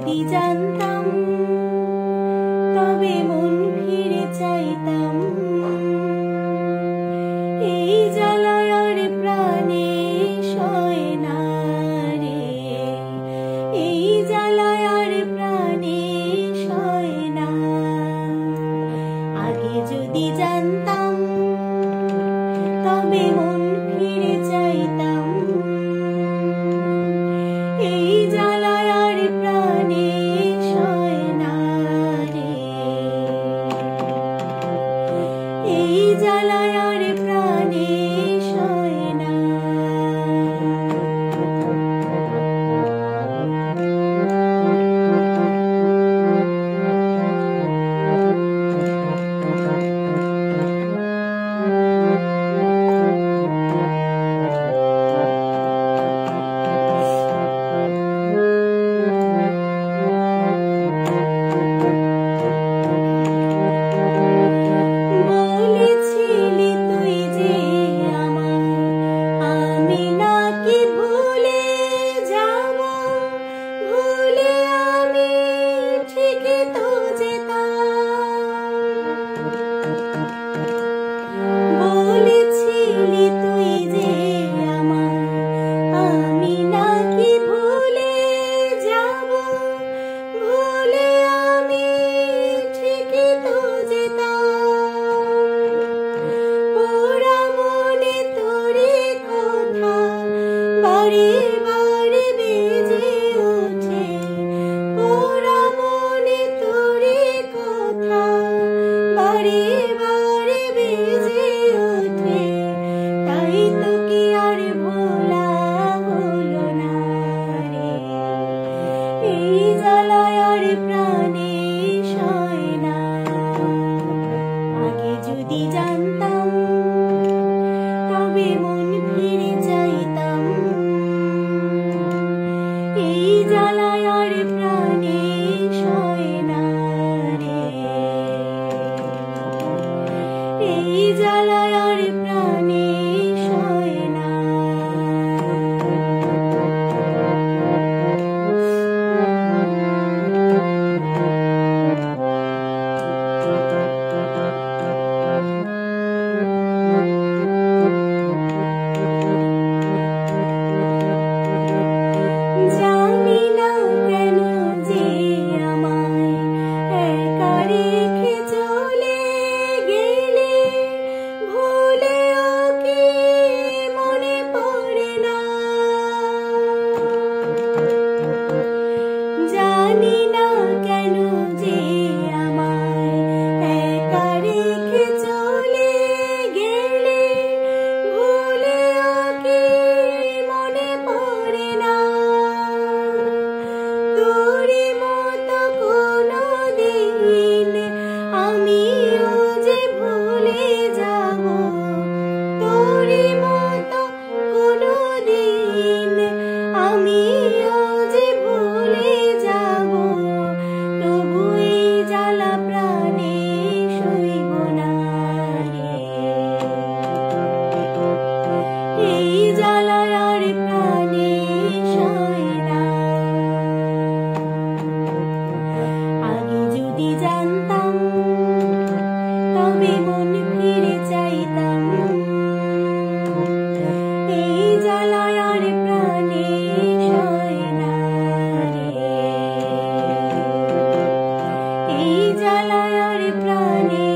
যদি জানতাম তবে মন ফিরে চাইতাম। এই জ্বালায় আর প্রাণে সয় না রে, এই জ্বালায় আর প্রাণে সয় না। আগে যদি জানতাম তবে মন ফিরে চাইতাম। এই জ্বালায় আর প্রাণে সয় না রে, এই জ্বালায় আর প্রাণে সয় না। যদি জানতাম তবে মন ফিরে চাইতাম। এই জ্বালায় আর প্রাণে সয় না রে, এই জ্বালায় আর প্রাণে সয় না। তবে মন ফিরে চাইতাম। এই জ্বালায় আর প্রাণে সয় না রে, এই জ্বালায় আর প্রাণে